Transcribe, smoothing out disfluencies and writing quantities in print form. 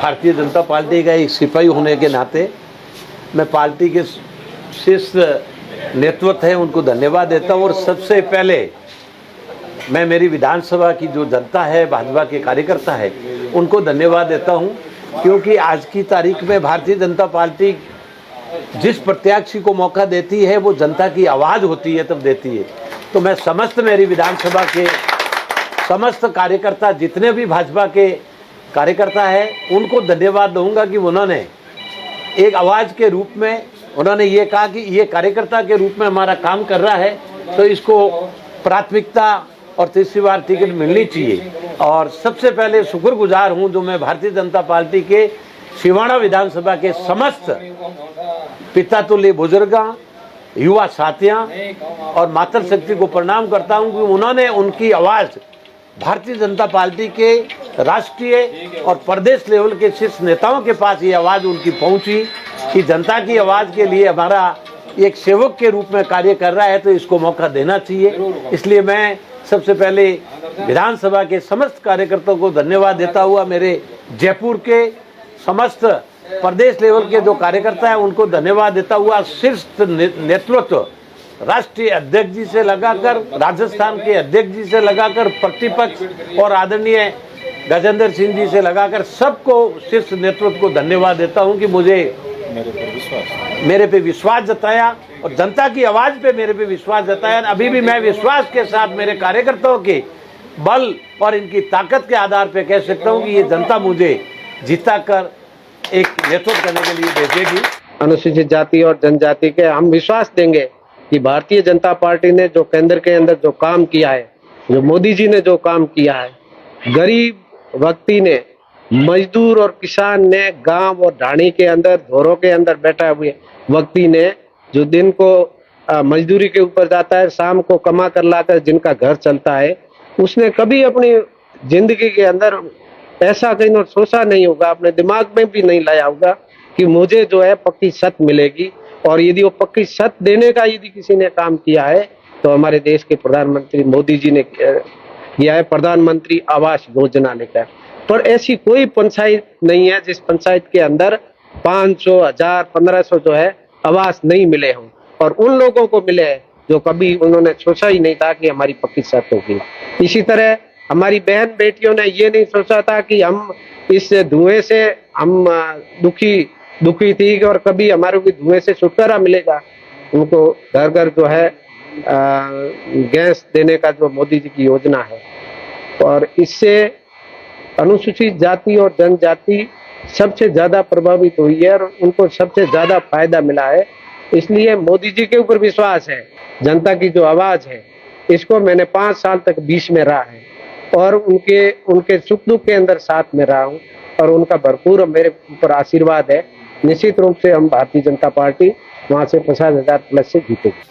Bharatiya Janata party का एक सिपाही होने के नाते मैं पार्टी के शीर्ष नेतृत्व है उनको धन्यवाद देता हूँ। और सबसे पहले मैं मेरी विधानसभा की जो जनता है, भाजपा के कार्यकर्ता है, उनको धन्यवाद देता हूँ, क्योंकि आज की तारीख में भारतीय जनता पार्टी जिस प्रत्याशी को मौका देती है वो जनता की आवाज़ होती है, तब देती है। तो मैं समस्त मेरी विधानसभा के समस्त कार्यकर्ता, जितने भी भाजपा के कार्यकर्ता हैं, उनको धन्यवाद दूंगा कि उन्होंने एक आवाज़ के रूप में उन्होंने ये कहा कि ये कार्यकर्ता के रूप में हमारा काम कर रहा है, तो इसको प्राथमिकता और तीसरी बार टिकट मिलनी चाहिए। और सबसे पहले शुक्रगुजार हूँ जो मैं भारतीय जनता पार्टी के सिवाड़ा विधानसभा के समस्त पितातुल्य बुजुर्गों, युवा साथियों और मातृशक्ति को प्रणाम करता हूँ कि उन्होंने उनकी आवाज़ भारतीय जनता पार्टी के राष्ट्रीय और प्रदेश लेवल के शीर्ष नेताओं के पास ये आवाज़ उनकी पहुंची कि जनता की आवाज़ के लिए हमारा एक सेवक के रूप में कार्य कर रहा है, तो इसको मौका देना चाहिए। इसलिए मैं सबसे पहले विधानसभा के समस्त कार्यकर्ताओं को धन्यवाद देता हुआ मेरे जयपुर के समस्त प्रदेश लेवल के जो कार्यकर्ता हैं उनको धन्यवाद देता हुआ शीर्ष नेतृत्व, राष्ट्रीय अध्यक्ष जी से लगाकर राजस्थान के अध्यक्ष जी से लगाकर प्रतिपक्ष और आदरणीय गजेंद्र सिंह जी से लगाकर सबको शीर्ष नेतृत्व को धन्यवाद देता हूं कि मुझे मेरे पे विश्वास जताया और जनता की आवाज़ पे मेरे पे विश्वास जताया। अभी भी मैं विश्वास के साथ मेरे कार्यकर्ताओं के बल और इनकी ताकत के आधार पे कह सकता हूं कि ये जनता मुझे जिता कर एक नेतृत्व करने के लिए भेजेगी। अनुसूचित जाति और जनजाति के हम विश्वास देंगे कि भारतीय जनता पार्टी ने जो केंद्र के अंदर जो काम किया है, जो मोदी जी ने जो काम किया है, गरीब व्यक्ति ने, मजदूर और किसान ने, गांव और ढाणी के अंदर, धोरों के अंदर बैठा हुए व्यक्ति ने जो दिन को मजदूरी के ऊपर जाता है, शाम को कमा कर लाकर जिनका घर चलता है, उसने कभी अपनी जिंदगी के अंदर ऐसा कहीं सोचा नहीं होगा, अपने दिमाग में भी नहीं लाया होगा कि मुझे जो है पक्की छत मिलेगी। और यदि वो पक्की छत देने का यदि किसी ने काम किया है तो हमारे देश के प्रधानमंत्री मोदी जी ने किया है, प्रधानमंत्री आवास योजना लेकर। पर ऐसी कोई पंचायत नहीं है जिस पंचायत के अंदर 500, 1000, 1500 जो है आवास नहीं मिले हों, और उन लोगों को मिले हैं जो कभी उन्होंने सोचा ही नहीं था कि हमारी पक्की छत होगी। इसी तरह हमारी बहन बेटियों ने ये नहीं सोचा था कि हम इस धुएं से हम दुखी थी और कभी हमारे को धुएं से छुटकारा मिलेगा। उनको घर घर जो है गैस देने का जो मोदी जी की योजना है, और इससे अनुसूचित जाति और जनजाति सबसे ज्यादा प्रभावित हुई है और उनको सबसे ज्यादा फायदा मिला है। इसलिए मोदी जी के ऊपर विश्वास है। जनता की जो आवाज है, इसको मैंने 5 साल तक बीच में रहा है और उनके सुख दुख के अंदर साथ में रहा हूँ, और उनका भरपूर मेरे ऊपर आशीर्वाद है। निश्चित रूप से हम भारतीय जनता पार्टी वहां से 50,000 प्लस से जीतेगी।